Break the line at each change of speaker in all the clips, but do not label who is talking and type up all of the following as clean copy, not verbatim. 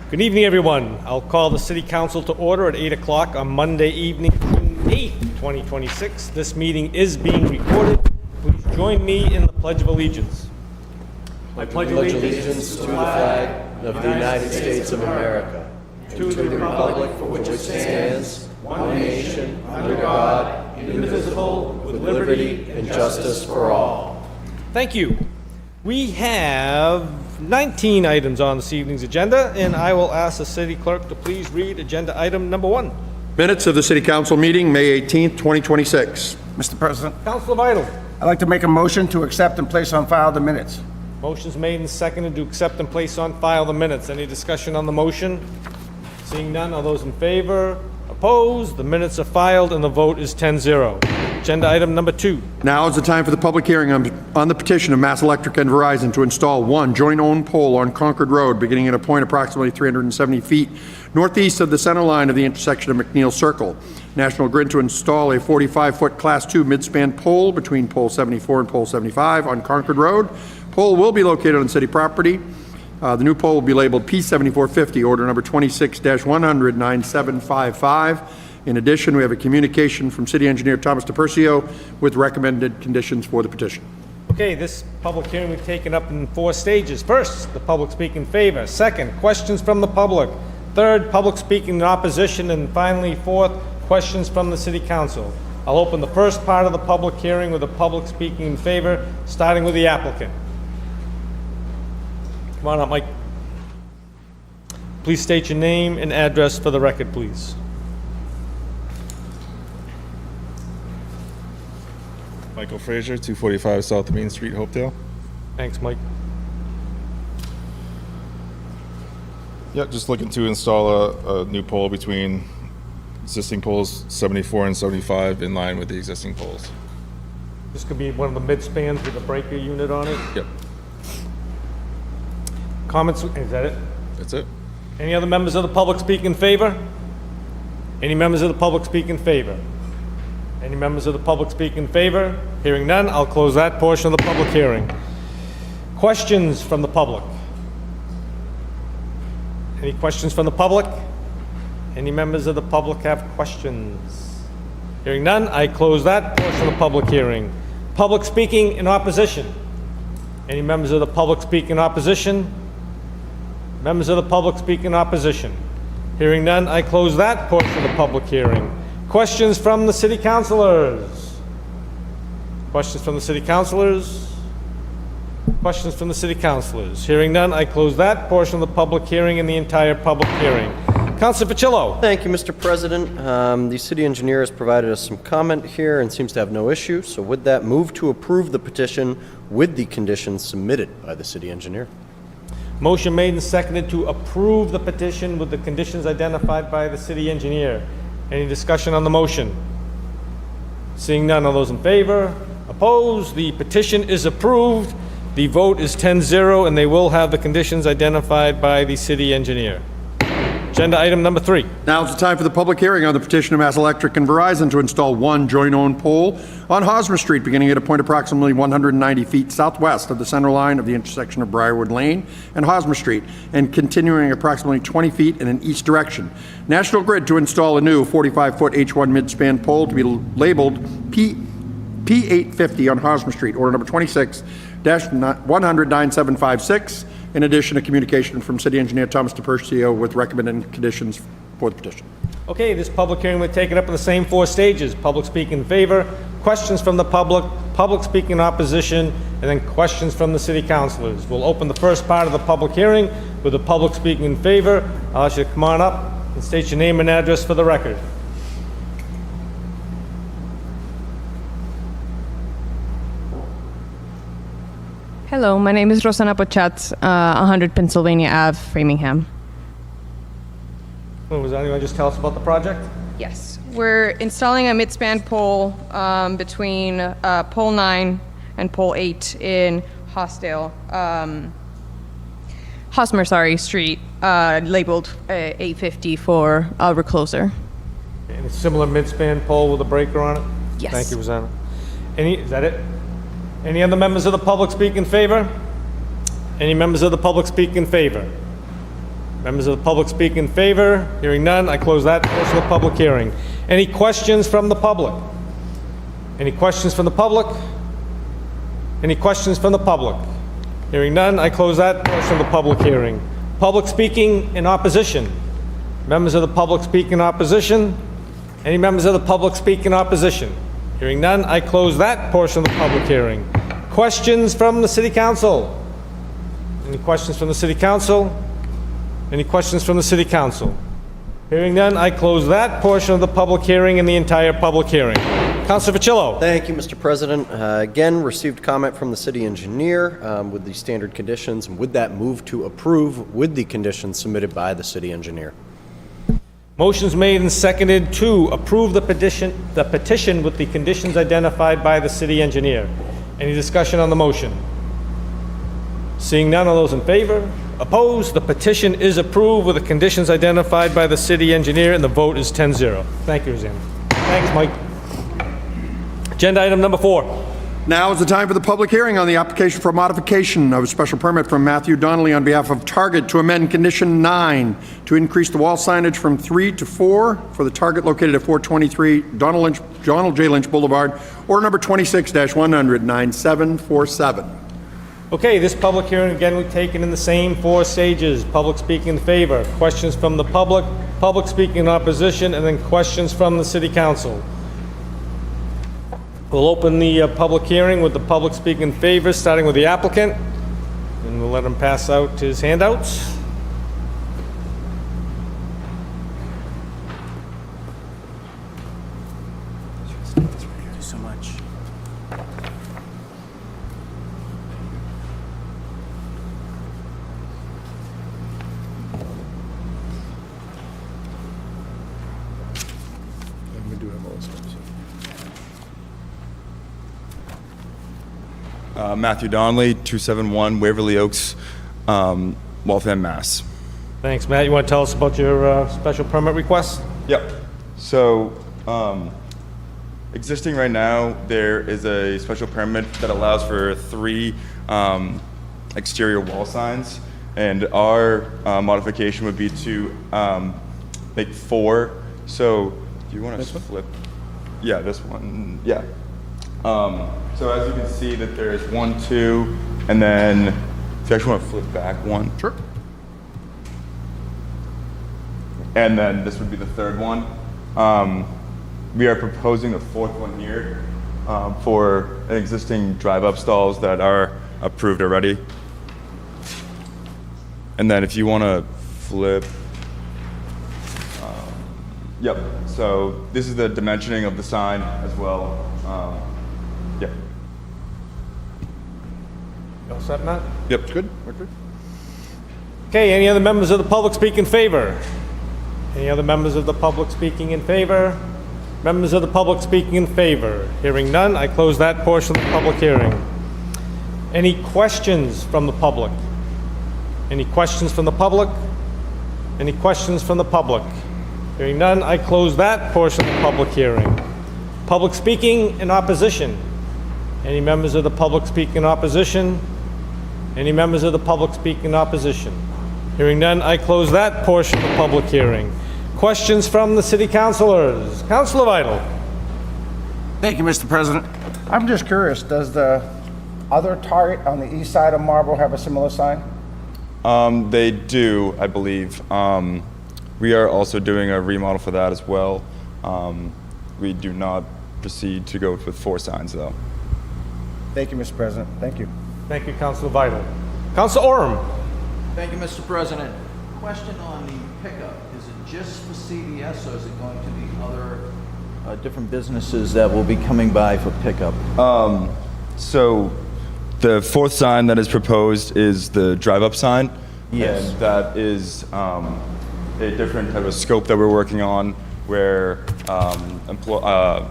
Good evening, everyone. I'll call the City Council to order at 8 o'clock on Monday evening, June 8th, 2026. This meeting is being recorded. Please join me in the Pledge of Allegiance. I pledge
allegiance to the flag of the United States of America, to the republic for which it stands, one nation, under God, indivisible, with liberty and justice for all.
Thank you. We have 19 items on this evening's agenda, and I will ask the city clerk to please read agenda item number 1.
Minutes of the City Council meeting, May 18th, 2026.
Mr. President,
Councilor Vital.
I'd like to make a motion to accept and place on file the minutes.
Motion's made and seconded to accept and place on file the minutes. Any discussion on the motion? Seeing none, all those in favor? Opposed? The minutes are filed and the vote is 10-0. Agenda item number 2.
Now is the time for the public hearing on the petition of Mass Electric and Verizon to install one joint-owned pole on Concord Road beginning at a point approximately 370 feet northeast of the center line of the intersection of McNeil Circle. National Grid to install a 45-foot Class 2 midspan pole between pole 74 and pole 75 on Concord Road. Pole will be located on city property. The new pole will be labeled P7450, order number 26-100-9755. In addition, we have a communication from City Engineer Thomas DePercio with recommended conditions for the petition.
Okay, this public hearing we've taken up in 4 stages. First, the public speak in favor. Second, questions from the public. Third, public speaking in opposition. And finally, fourth, questions from the City Council. I'll open the first part of the public hearing with the public speaking in favor, starting with the applicant. Come on up, Mike. Please state your name and address for the record, please.
Michael Frazier, 245 South Main Street, Hopedale.
Thanks, Mike.
Yeah, just looking to install a new pole between existing poles 74 and 75 in line with the existing poles.
This could be one of the mid-spans with a breaker unit on it.
Yep,
Comments? Is that it?
that's it.
Any other members of the public speak in favor? Any members of the public speak in favor? Any members of the public speak in favor? Hearing none, I'll close that portion of the public hearing. Questions from the public? Any questions from the public? Any members of the public have questions? Hearing none, I close that portion of the public hearing. Public speaking in opposition? Any members of the public speak in opposition? Members of the public speak in opposition? Hearing none, I close that portion of the public hearing. Questions from the city councilors? Questions from the city councilors? Questions from the city councilors? Hearing none, I close that portion of the public hearing and the entire public hearing. Councilor Ficillo.
Thank you, Mr. President. The city engineer has provided us some comment here and seems to have no issue. So with that, move to approve the petition with the conditions submitted by the city engineer.
Motion made and seconded to approve the petition with the conditions identified by the city engineer. Any discussion on the motion? Seeing none, all those in favor? Opposed? The petition is approved. The vote is 10-0, and they will have the conditions identified by the city engineer. Agenda item number 3.
Now is the time for the public hearing on the petition of Mass Electric and Verizon to install one joint-owned pole on Hosmer Street beginning at a point approximately 190 feet southwest of the center line of the intersection of Briarwood Lane and Hosmer Street and continuing approximately 20 feet in an east direction. National Grid to install a new 45-foot H1 midspan pole to be labeled P850 on Hosmer Street, order number 26-100-9756. In addition, a communication from City Engineer Thomas DePercio with recommended conditions for the petition.
Okay, this public hearing was taken up in the same 4 stages. Public speak in favor, questions from the public, public speak in opposition, and then questions from the city councilors. We'll open the first part of the public hearing with the public speaking in favor. I'll ask you to come on up and state your name and address for the record.
Hello, my name is Rosana Pochat, 100 Pennsylvania Ave, Framingham.
What was that? You want to just tell us about the project?
Yes, we're installing a midspan pole between pole 9 and pole 8 in Hosmer Street, labeled 850 for a recloser.
And a similar midspan pole with a breaker on it?
Yes.
Thank you, Rosanna. Is that it? Any other members of the public speak in favor? Any members of the public speak in favor? Members of the public speak in favor. Hearing none, I close that portion of the public hearing. Any questions from the public? Any questions from the public? Any questions from the public? Hearing none, I close that portion of the public hearing. Public speaking in opposition. Members of the public speak in opposition. Any members of the public speak in opposition? Hearing none, I close that portion of the public hearing. Questions from the City Council? Any questions from the City Council? Any questions from the City Council? Hearing none, I close that portion of the public hearing and the entire public hearing. Councilor Facillo.
Thank you, Mr. President. Again, received comment from the city engineer with the standard conditions, and with that move to approve with the conditions submitted by the city engineer.
Motion's made and seconded to approve the petition with the conditions identified by the city engineer. Any discussion on the motion? Seeing none, all those in favor? Opposed? The petition is approved with the conditions identified by the city engineer, and the vote is 10-0. Thank you, Roseanne. Thanks, Mike. Agenda item number 4.
Now is the time for the public hearing on the application for modification of a special permit from Matthew Donnelly on behalf of Target to amend Condition 9 to increase the wall signage from 3 to 4 for the Target located at 423 Donald J. Lynch Boulevard, order number 26-100-9747.
Okay, this public hearing again we've taken in the same 4 stages. Public speaking in favor, questions from the public, public speaking in opposition, and then questions from the city council. We'll open the public hearing with the public speaking in favor, starting with the applicant, and we'll let him pass out his handouts.
Thank you so much.
Matthew Donnelly, 271 Waverly Oaks, Waltham, Mass.
Thanks, Matt. You want to tell us about your special permit request?
Yep. So, existing right now, there is a special permit that allows for 3 exterior wall signs, and our modification would be to make 4. So, do you want to flip? Yeah, this one. Yeah. So as you can see that there's 1, 2, and then if you actually want to flip back 1.
Sure.
And then this would be the 3rd one. We are proposing the 4th one here for an existing drive-up stalls that are approved already. And then if you want to flip, yep. So this is the dimensioning of the sign as well. Yep.
You all set, Matt?
Yep.
Good? We're good?
Okay, any other members of the public speak in favor? Any other members of the public speaking in favor? Members of the public speaking in favor? Hearing none, I close that portion of the public hearing. Any questions from the public? Any questions from the public? Any questions from the public? Hearing none, I close that portion of the public hearing. Public speaking in opposition. Any members of the public speak in opposition? Any members of the public speak in opposition? Hearing none, I close that portion of the public hearing. Questions from the city councilors? Councilor Vital.
Thank you, Mr. President. I'm just curious, does the other Target on the east side of Marlboro have a similar sign?
They do, I believe. We are also doing a remodel for that as well. We do not proceed to go with 4 signs, though.
Thank you, Mr. President. Thank you.
Thank you, Councilor Vital. Councilor Orem.
Thank you, Mr. President. Question on the pickup. Is it just for CVS, or is it going to be other different businesses that will be coming by for pickup?
So the 4th sign that is proposed is the drive-up sign.
Yes.
And that is a different type of scope that we're working on where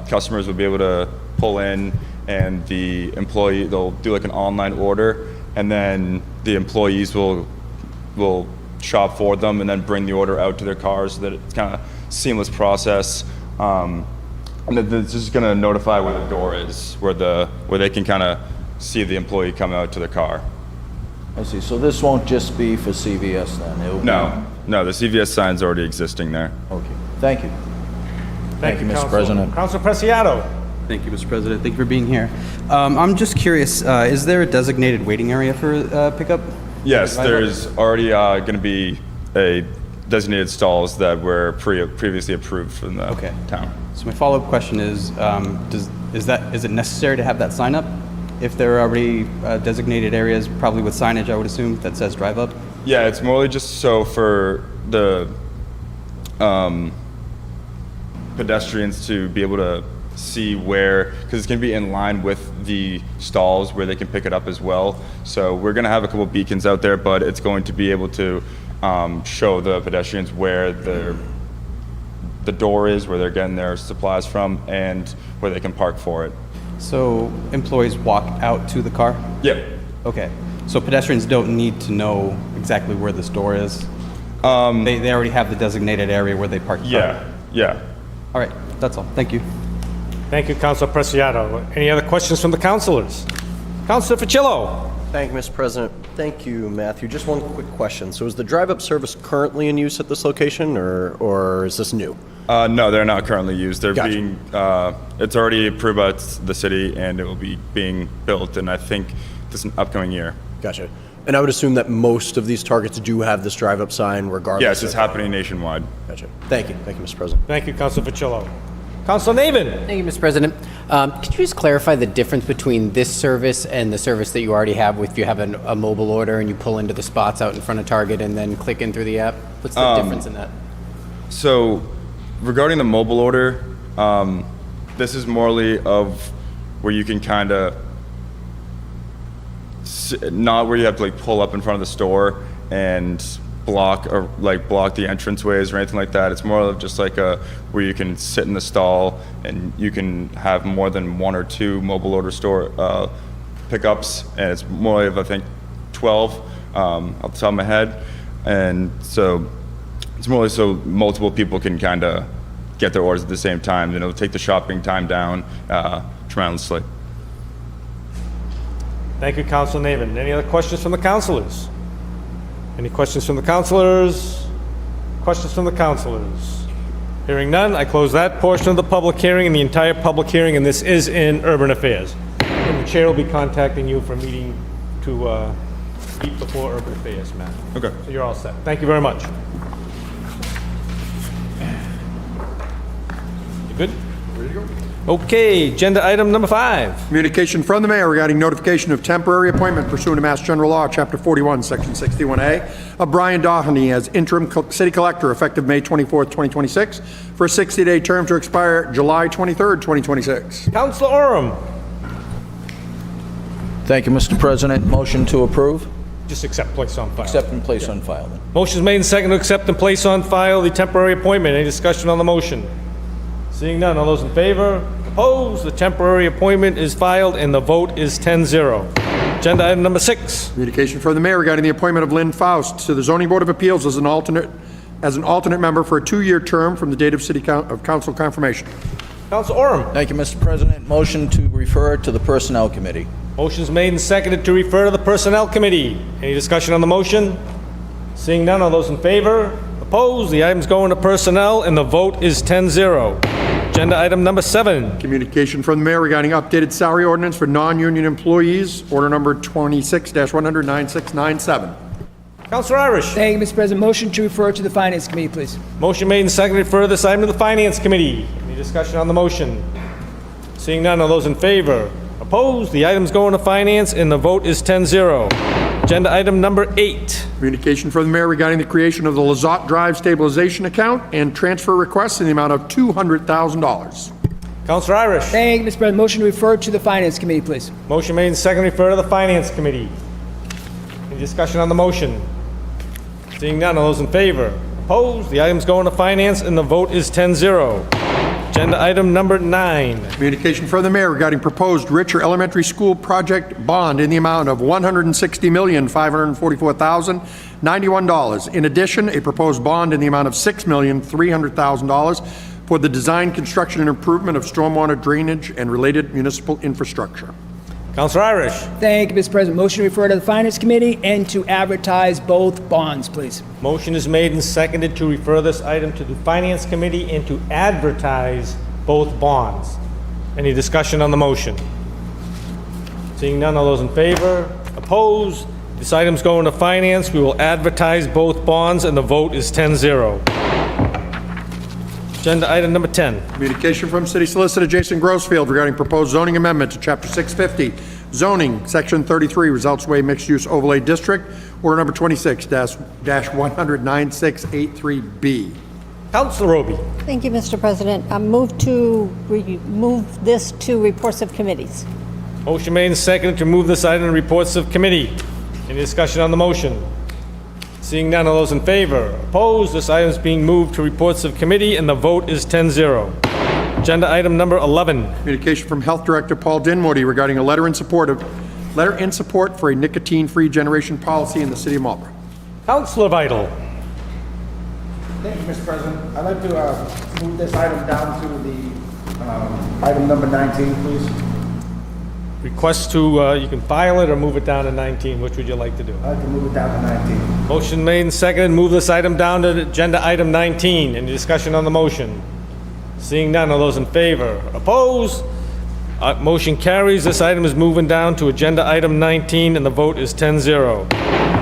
customers will be able to pull in and the employee, they'll do like an online order, and then the employees will shop for them and then bring the order out to their cars so that it's kind of seamless process. And then it's just going to notify where the door is, where they can kind of see the employee come out to the car.
I see. So this won't just be for CVS then? It'll
No. No, the CVS sign's already existing there.
Okay, thank you. Thank you, Mr.
Counsel.
President.
Counsel Preciado.
Thank you, Mr. President. Thank you for being here. I'm just curious, is there a designated waiting area for pickup?
Yes, there's already going to be a designated stalls that were previously approved from the town.
So my follow-up question is, is it necessary to have that sign up? If there are already designated areas, probably with signage, I would assume, that says drive up?
Yeah, it's more just so for the pedestrians to be able to see where, because it's going to be in line with the stalls where they can pick it up as well. So we're going to have a couple beacons out there, but it's going to be able to show the pedestrians where the door is, where they're getting their supplies from, and where they can park for it.
So employees walk out to the car?
Yeah.
Okay. So pedestrians don't need to know exactly where this door is? They already have the designated area where they park the car?
Yeah.
All right, that's all. Thank you.
Thank you, Counsel Preciado. Any other questions from the councilors? Councilor Ficillo.
Thank you, Mr. President. Thank you, Matthew. Just one quick question. So is the drive-up service currently in use at this location, or is this new?
No, they're not currently used. They're
Gotcha.
being, it's already approved by the city, and it will be being built, and I think this upcoming year.
Gotcha. And I would assume that most of these targets do have this drive-up sign regardless.
Yes, it's
of-
happening nationwide.
Gotcha. Thank you. Thank you, Mr. President.
Thank you, Counsel Ficillo. Counsel Navin.
Thank you, Mr. President. Could you just clarify the difference between this service and the service that you already have if you have a mobile order and you pull into the spots out in front of Target and then click in through the app? What's the difference in that?
So, regarding the mobile order, this is morely of where you can kind of, not where you have to like pull up in front of the store and block the entranceways or anything like that. It's more of just like where you can sit in the stall and you can have more than one or two mobile order store pickups, and it's more of I think 12 off the top of my head, and so it's more so multiple people can kind of get their orders at the same time, and it'll take the shopping time down tremendously.
Thank you, Counsel Navin. Any other questions from the councilors? Any questions from the councilors? Questions from the councilors? Hearing none, I close that portion of the public hearing and the entire public hearing, and this is in Urban Affairs. And the chair will be contacting you for a meeting to meet before Urban Affairs, Matt.
Okay.
So you're all set. Thank you very much. You good? Ready to go? Okay, agenda item number 5.
Communication from the mayor regarding notification of temporary appointment pursuant to Mass General Law, Chapter 41, Section 61A, of Brian Doheny as interim city collector effective May 24th, 2026, for a 60-day term to expire July 23rd, 2026.
Councilor Orem.
Thank you, Mr. President. Motion to approve?
Just accept, place on file.
Accept and place on file, then.
Motion is made and seconded to accept and place on file the temporary appointment. Any discussion on the motion? Seeing none, all those in favor? Opposed? The temporary appointment is filed and the vote is 10-0. Agenda item number 6.
Communication from the mayor regarding the appointment of Lynn Faust to the Zoning Board of Appeals as an alternate member for a 2-year term from the date of council confirmation.
Council Orem.
Thank you, Mr. President. Motion to refer to the Personnel Committee.
Motion is made and seconded to refer to the Personnel Committee. Any discussion on the motion? Seeing none, all those in favor? Opposed? The item's going to Personnel and the vote is 10-0. Agenda item number 7.
Communication from the mayor regarding updated salary ordinance for non-union employees, order number 26-100-9697.
Councilor Irish.
Thank you, Mr. President. Motion to refer to the Finance Committee, please.
Motion made and seconded to refer this item to the Finance Committee. Any discussion on the motion? Seeing none, all those in favor? Opposed? The item's going to Finance and the vote is 10-0. Agenda item number 8.
Communication from the mayor regarding the creation of the Lizotte Drive stabilization account and transfer requests in the amount of $200,000.
Councilor Irish.
Thank you, Mr. President. Motion to refer to the Finance Committee, please.
Motion made and seconded to refer to the Finance Committee. Any discussion on the motion? Seeing none, all those in favor? Opposed? The item's going to Finance and the vote is 10-0. Agenda item number 9.
Communication from the mayor regarding proposed Richer Elementary School project bond in the amount of $160,544,091. In addition, a proposed bond in the amount of $6,300,000 for the design, construction, and improvement of stormwater drainage and related municipal infrastructure.
Counselor Irish.
Thank you, Mr. President. Motion to refer to the Finance Committee and to advertise both bonds, please.
Motion is made and seconded to refer this item to the Finance Committee and to advertise both bonds. Any discussion on the motion? Seeing none, all those in favor? Opposed? This item's going to Finance. We will advertise both bonds, and the vote is 10-0. Agenda item number 10.
Communication from City Solicitor Jason Grossfield regarding proposed zoning amendment to Chapter 650, zoning, Section 33, Results Way Mixed Use Overlay District, Order number 26-1009683B.
Counselor Roby.
Thank you, Mr. President. I move to move this to reports of committees.
Motion made and seconded to move this item to reports of committee. Any discussion on the motion? Seeing none, all those in favor? Opposed? This item is being moved to reports of committee, and the vote is 10-0. Agenda item number 11.
Communication from Health Director Paul Dinwiddie regarding a letter in support for a nicotine-free generation policy in the City of Marlborough.
Counselor Vital.
Thank you, Mr. President. I'd like to move this item down to the item number 19, please.
Request to, you can file it or move it down to 19. Which would you like to do?
I'd like to move it down to 19.
Motion made and seconded, move this item down to agenda item 19. Any discussion on the motion? Seeing none, all those in favor? Opposed? Motion carries. This item is moving down to agenda item 19, and the vote is 10-0.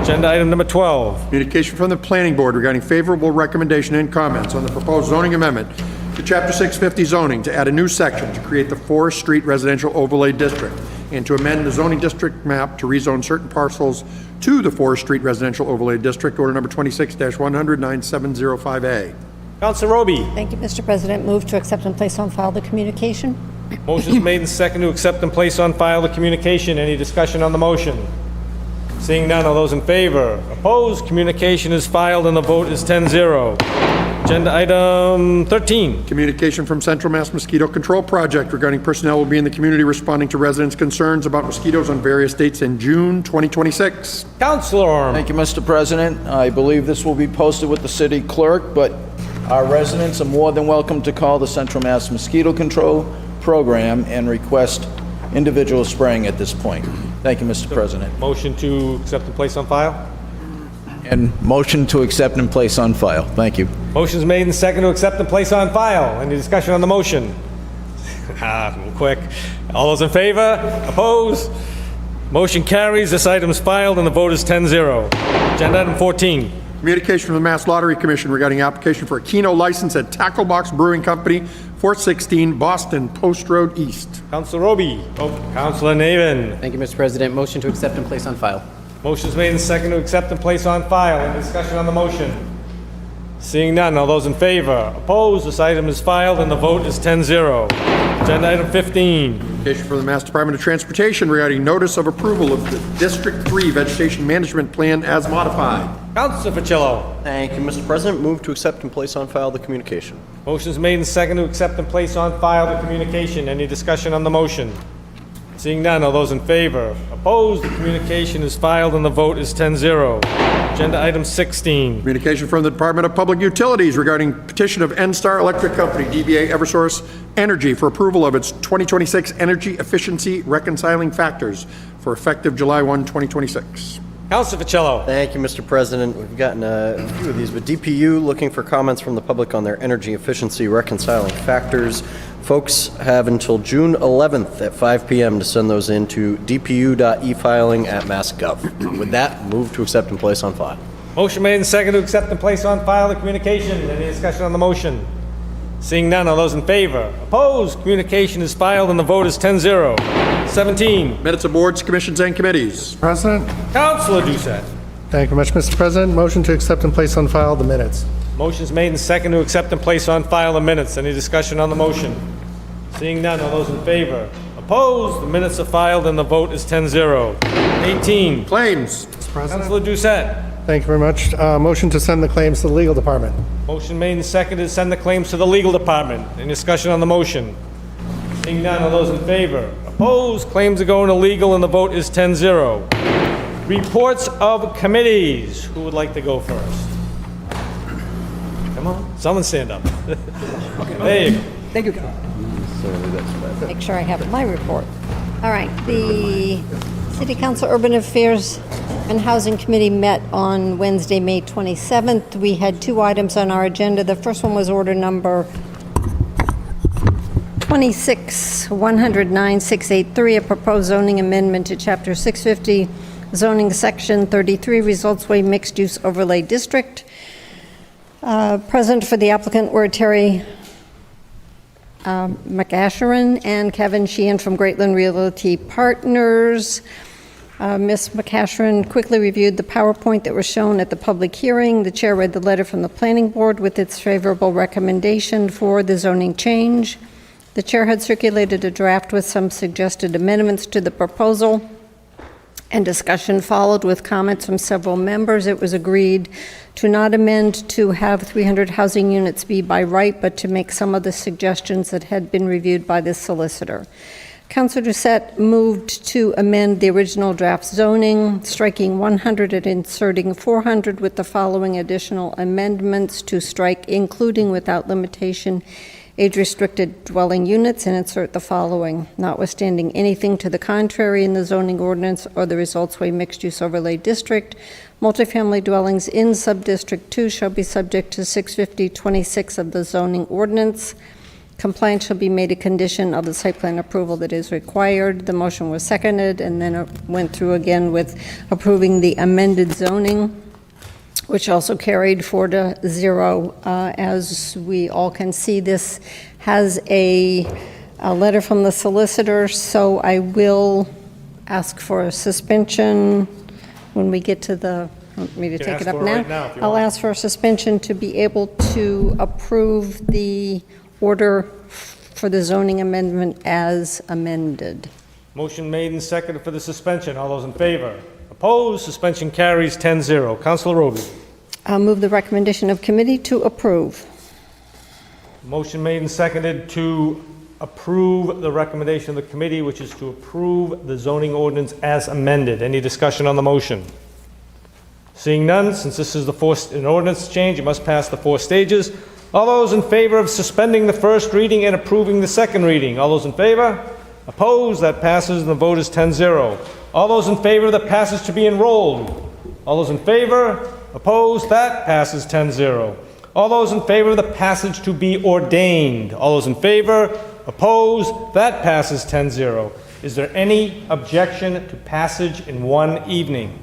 Agenda item number 12.
Communication from the Planning Board regarding favorable recommendation and comments on the proposed zoning amendment to Chapter 650 zoning to add a new section to create the Forest Street Residential Overlay District and to amend the zoning district map to rezone certain parcels to the Forest Street Residential Overlay District, Order number 26-1009705A.
Counselor Roby.
Thank you, Mr. President. Move to accept and place on file the communication.
Motion is made and seconded to accept and place on file the communication. Any discussion on the motion? Seeing none, all those in favor? Opposed? Communication is filed, and the vote is 10-0. Agenda item 13.
Communication from Central Mass Mosquito Control Project regarding personnel will be in the community responding to residents' concerns about mosquitoes on various dates in June 2026.
Counselor Orm.
Thank you, Mr. President. I believe this will be posted with the city clerk, but our residents are more than welcome to call the Central Mass Mosquito Control Program and request individual spraying at this point. Thank you, Mr. President.
Motion to accept and place on file.
And motion to accept and place on file. Thank you.
Motion's made and seconded to accept and place on file. Any discussion on the motion? Real quick. All those in favor? Opposed? Motion carries. This item is filed, and the vote is 10-0. Agenda item 14.
Communication from the Mass Lottery Commission regarding application for a Keno license at Tackle Box Brewing Company, 416 Boston Post Road East.
Counselor Roby. Counselor Navin.
Thank you, Mr. President. Motion to accept and place on file.
Motion's made and seconded to accept and place on file. Any discussion on the motion? Seeing none, all those in favor? Opposed? This item is filed, and the vote is 10-0. Agenda item 15.
Communication from the Mass Department of Transportation regarding notice of approval of the District 3 Vegetation Management Plan as modified.
Counselor Facillo.
Thank you, Mr. President. Move to accept and place on file the communication.
Motion's made and seconded to accept and place on file the communication. Any discussion on the motion? Seeing none, all those in favor? Opposed? The communication is filed, and the vote is 10-0. Agenda item 16.
Communication from the Department of Public Utilities regarding petition of NSTAR Electric Company, DBA Eversource Energy, for approval of its 2026 energy efficiency reconciling factors for effective July 1, 2026.
Counselor Facillo.
Thank you, Mr. President. We've gotten a few of these, but DPU looking for comments from the public on their energy efficiency reconciling factors. Folks have until June 11th at 5 p.m. to send those in to dpu.efiling@mass.gov. With that, move to accept and place on file.
Motion made and seconded to accept and place on file the communication. Any discussion on the motion? Seeing none, all those in favor? Opposed? Communication is filed, and the vote is 10-0. 17.
Minutes of boards, commissions, and committees.
President,
Counselor Doucette.
thank you much, Mr. President. Motion to accept and place on file the minutes.
Motion's made and seconded to accept and place on file the minutes. Any discussion on the motion? Seeing none, all those in favor? Opposed? The minutes are filed, and the vote is 10-0. 18.
Claims.
Mr. President,
Counselor Doucette.
thank you very much. Motion to send the claims to the legal department.
Motion made and seconded to send the claims to the legal department. Any discussion on the motion? Seeing none, all those in favor? Opposed? Claims are going to legal, and the vote is 10-0. Reports of committees. Who would like to go first? Come on, someone stand up. There you go.
Thank you.
Make sure I have my report. All right, the City Council Urban Affairs and Housing Committee met on Wednesday, May 27th. We had 2 items on our agenda. The first one was order number 26-109-683, a proposed zoning amendment to Chapter 650, zoning section 33, Results Way Mixed Use Overlay District. Present for the applicant were Terry McAsheron and Kevin Sheehan from Greatland Realty Partners. Ms. McAsheron quickly reviewed the PowerPoint that was shown at the public hearing. The chair read the letter from the planning board with its favorable recommendation for the zoning change. The chair had circulated a draft with some suggested amendments to the proposal, and discussion followed with comments from several members. It was agreed to not amend to have 300 housing units be by right, but to make some of the suggestions that had been reviewed by the solicitor. Councilor Doucette moved to amend the original draft zoning, striking 100 and inserting 400 with the following additional amendments: to strike including without limitation age-restricted dwelling units, and insert the following: notwithstanding anything to the contrary in the zoning ordinance or the Results Way Mixed-Use Overlay District, multifamily dwellings in Subdistrict 2 shall be subject to 650-26 of the zoning ordinance. Compliance shall be made a condition of the site plan approval that is required. The motion was seconded, and then it went through again with approving the amended zoning, which also carried 4-0. As we all can see, this has a letter from the solicitor, so I will ask for a suspension when we get to the, want me to take it up now?
Right now if you
I'll
want.
ask for a suspension to be able to approve the order for the zoning amendment as amended.
Motion made and seconded for the suspension. All those in favor? Opposed? Suspension carries 10-0. Councilor Roby.
I'll move the recommendation of committee to approve.
Motion made and seconded to approve the recommendation of the committee, which is to approve the zoning ordinance as amended. Any discussion on the motion? Seeing none, since this is an ordinance change, it must pass the 4 stages. All those in favor of suspending the first reading and approving the second reading? All those in favor? Opposed? That passes, and the vote is 10-0. All those in favor of the passage to be enrolled? All those in favor? Opposed? That passes 10-0. All those in favor of the passage to be ordained? All those in favor? Opposed? That passes 10-0. Is there any objection to passage in one evening?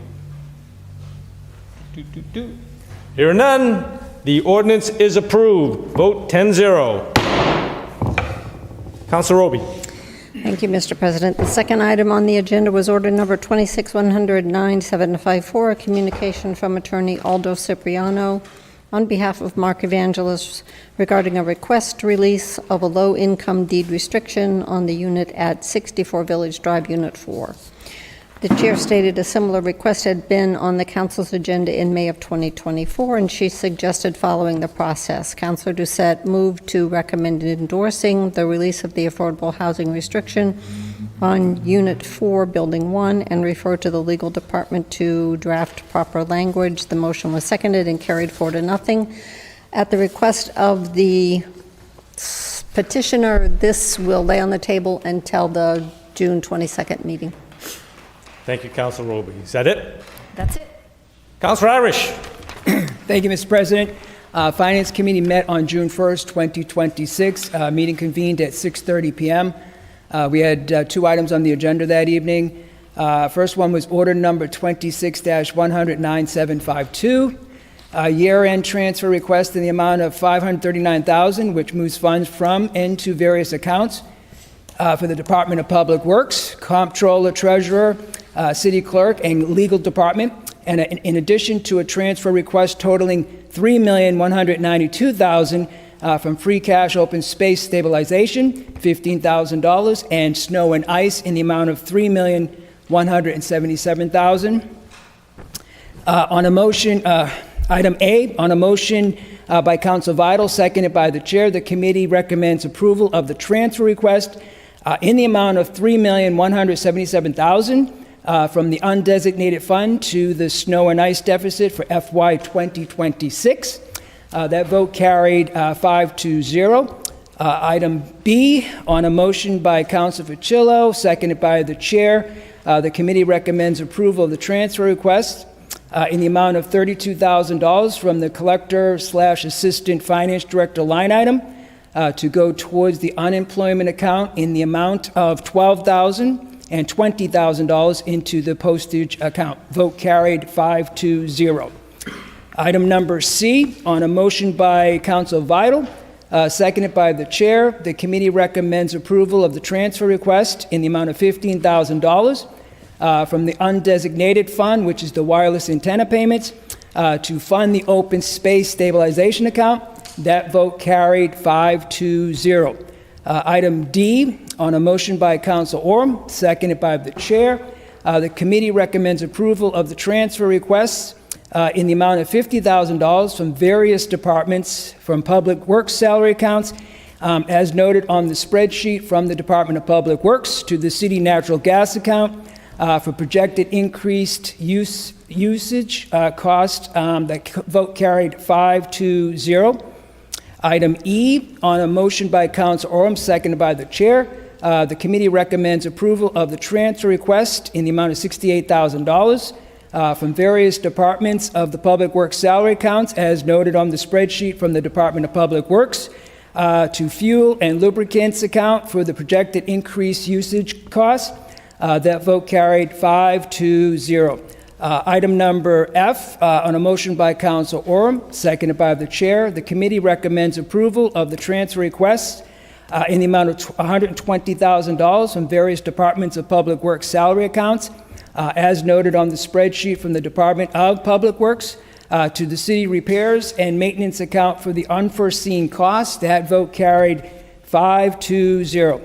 Here are none. The ordinance is approved. Vote 10-0. Councilor Roby.
Thank you, Mr. President. The second item on the agenda was order number 26-109-754, a communication from Attorney Aldo Cipriano on behalf of Mark Evangelos regarding a request release of a low-income deed restriction on the unit at 64 Village Drive, Unit 4. The chair stated a similar request had been on the council's agenda in May of 2024, and she suggested following the process. Councilor Doucette moved to recommend endorsing the release of the affordable housing restriction on Unit 4, Building 1, and refer to the legal department to draft proper language. The motion was seconded and carried 4-0. At the request of the petitioner, this will lay on the table until the June 22nd meeting.
Thank you, Councilor Roby. Is that it?
That's it.
Councilor Irish.
Thank you, Mr. President. Finance Committee met on June 1st, 2026. Meeting convened at 6:30 p.m. We had 2 items on the agenda that evening. First one was order number 26-109-752, a year-end transfer request in the amount of $539,000, which moves funds from and to various accounts for the Department of Public Works, Comptroller, Treasurer, City Clerk, and Legal Department, and in addition to a transfer request totaling $3,192,000 from free cash open space stabilization, $15,000, and snow and ice in the amount of $3,177,000. On a motion, item A, on a motion by Council Vital, seconded by the chair, the committee recommends approval of the transfer request in the amount of $3,177,000 from the undesignated fund to the snow and ice deficit for FY 2026. That vote carried 5-0. Item B, on a motion by Council Facillo, seconded by the chair, the committee recommends approval of the transfer request in the amount of $32,000 from the collector/assistant finance director line item to go towards the unemployment account in the amount of $12,000 and $20,000 into the postage account. Vote carried 5-0. Item number C, on a motion by Council Vital, seconded by the chair, the committee recommends approval of the transfer request in the amount of $15,000 from the undesignated fund, which is the wireless antenna payments, to fund the open space stabilization account. That vote carried 5-0. Item D, on a motion by Council Orem, seconded by the chair, the committee recommends approval of the transfer requests in the amount of $50,000 from various departments from Public Works salary accounts, as noted on the spreadsheet from the Department of Public Works, to the city natural gas account for projected increased usage cost. That vote carried 5-0. Item E, on a motion by Council Orem, seconded by the chair, the committee recommends approval of the transfer request in the amount of $68,000 from various departments of the Public Works salary accounts, as noted on the spreadsheet from the Department of Public Works, to fuel and lubricants account for the projected increased usage costs. That vote carried 5-0. Item number F, on a motion by Council Orem, seconded by the chair, the committee recommends approval of the transfer requests in the amount of $120,000 from various departments of Public Works salary accounts, as noted on the spreadsheet from the Department of Public Works, to the city repairs and maintenance account for the unforeseen costs. That vote carried 5-0.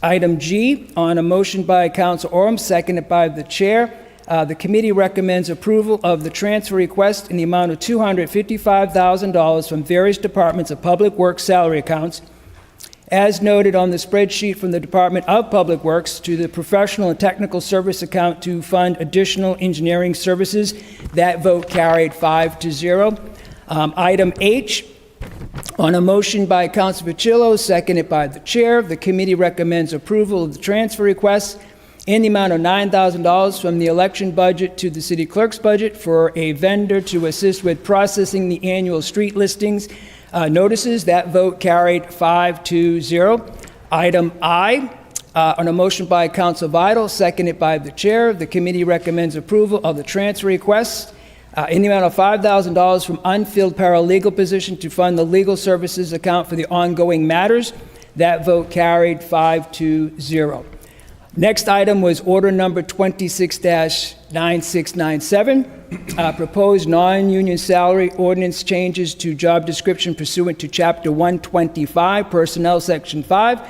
Item G, on a motion by Council Orem, seconded by the chair, the committee recommends approval of the transfer request in the amount of $255,000 from various departments of Public Works salary accounts, as noted on the spreadsheet from the Department of Public Works, to the professional and technical service account to fund additional engineering services. That vote carried 5-0. Item H, on a motion by Council Facillo, seconded by the chair, the committee recommends approval of the transfer request in the amount of $9,000 from the election budget to the city clerk's budget for a vendor to assist with processing the annual street listings notices. That vote carried 5-0. Item I, on a motion by Council Vital, seconded by the chair, the committee recommends approval of the transfer request in the amount of $5,000 from unfilled paralegal position to fund the legal services account for the ongoing matters. That vote carried 5-0. Next item was order number 26-9697, proposed non-union salary ordinance changes to job description pursuant to Chapter 125, Personnel, Section 5,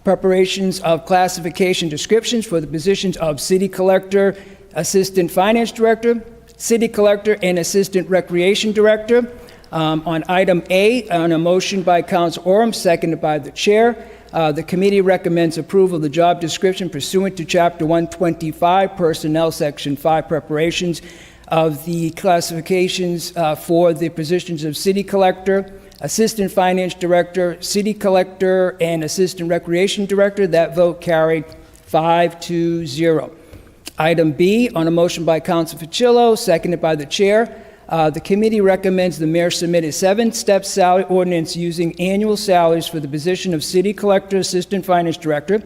preparations of classification descriptions for the positions of City Collector, Assistant Finance Director, City Collector, and Assistant Recreation Director. On item A, on a motion by Council Orem, seconded by the chair, the committee recommends approval of the job description pursuant to Chapter 125, Personnel, Section 5, preparations of the classifications for the positions of City Collector, Assistant Finance Director, City Collector, and Assistant Recreation Director. That vote carried 5-0. Item B, on a motion by Council Facillo, seconded by the chair, the committee recommends the mayor submit a 7-step salary ordinance using annual salaries for the position of City Collector, Assistant Finance Director,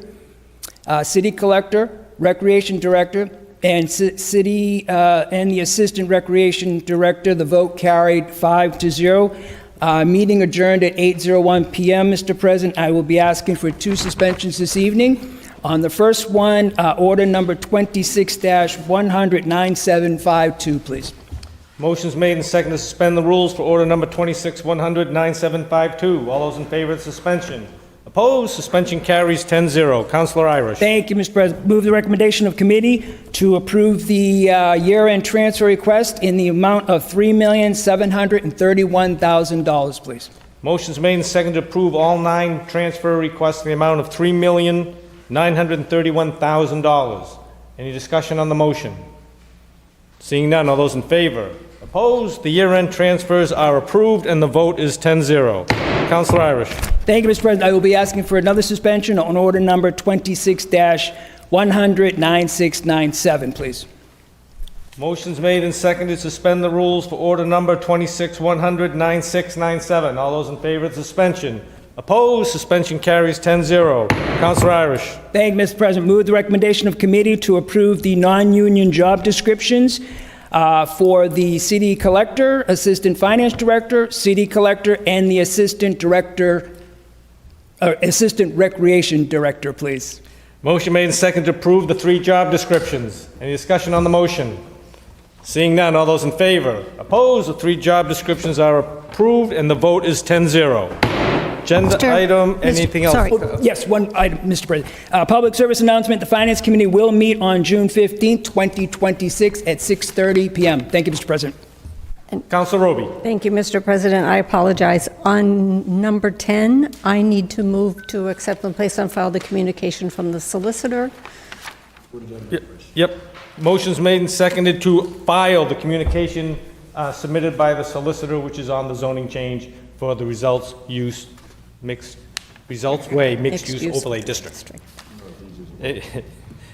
City Collector, Recreation Director, and and the Assistant Recreation Director. The vote carried 5-0. Meeting adjourned at 8:01 p.m. Mr. President, I will be asking for 2 suspensions this evening. On the first one, order number 26-100-9752, please.
Motion's made and seconded to suspend the rules for order number 26-100-9752. All those in favor of suspension? Opposed? Suspension carries 10-0. Councilor Irish.
Thank you, Mr. President. Move the recommendation of committee to approve the year-end transfer request in the amount of $3,731,000, please.
Motion's made and seconded to approve all 9 transfer requests in the amount of $3,931,000. Any discussion on the motion? Seeing none, all those in favor? Opposed? The year-end transfers are approved and the vote is 10-0. Councilor Irish.
Thank you, Mr. President. I will be asking for another suspension on order number 26-100-9697, please.
Motion's made and seconded to suspend the rules for order number 26-100-9697. All those in favor of suspension? Opposed? Suspension carries 10-0. Councilor Irish.
Thank you, Mr. President. Move the recommendation of committee to approve the non-union job descriptions for the city collector, assistant finance director, city collector, and the assistant recreation director, please.
Motion made and seconded to approve the 3 job descriptions. Any discussion on the motion? Seeing none, all those in favor? Opposed? The 3 job descriptions are approved, and the vote is 10-0. Agenda item, anything else?
Sorry.
Yes, one item, Mr. President. Public service announcement, the Finance Committee will meet on June 15, 2026 at 6:30 p.m. Thank you, Mr. President.
Councilor Roby.
Thank you, Mr. President. I apologize. On number 10, I need to move to accept and place on file the communication from the solicitor.
Yep. Motion's made and seconded to file the communication submitted by the solicitor, which is on the zoning change for the results use mixed-use overlay district.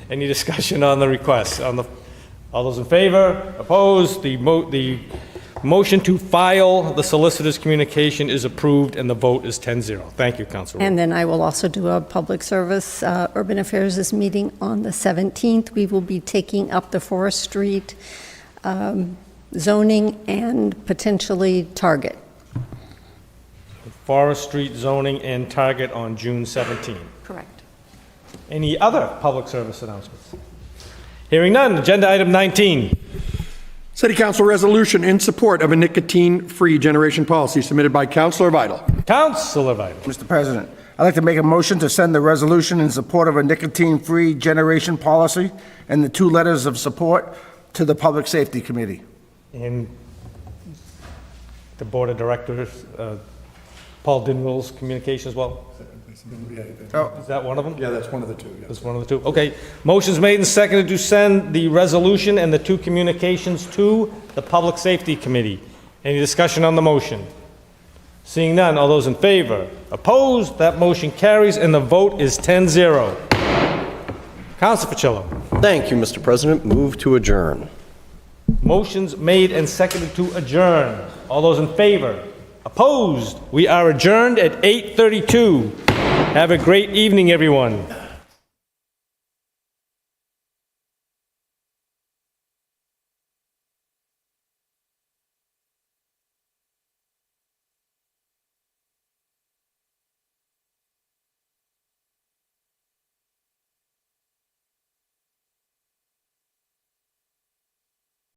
Any discussion on the request? All those in favor? Opposed? The motion to file the solicitor's communication is approved, and the vote is 10-0. Thank you, Councilor.
And then I will also do a public service. Urban Affairs is meeting on the 17th. We will be taking up the Forest Street zoning and potentially Target.
Forest Street zoning and Target on June 17.
Correct.
Any other public service announcements? Hearing none. Agenda item 19.
City Council resolution in support of a nicotine-free generation policy submitted by Councilor Vital.
Councilor Vital.
Mr. President, I'd like to make a motion to send the resolution in support of a nicotine-free generation policy and the 2 letters of support to the Public Safety Committee.
And the Board of Directors, Paul Dinwill's communication as well? Is that one of them?
Yeah, that's one of the 2. Yeah.
That's one of the 2. Okay. Motion's made and seconded to send the resolution and the 2 communications to the Public Safety Committee. Any discussion on the motion? Seeing none, all those in favor? Opposed? That motion carries, and the vote is 10-0. Councilor Facillo.
Thank you, Mr. President. Move to adjourn.
Motion's made and seconded to adjourn. All those in favor? Opposed? We are adjourned at 8:32. Have a great evening, everyone.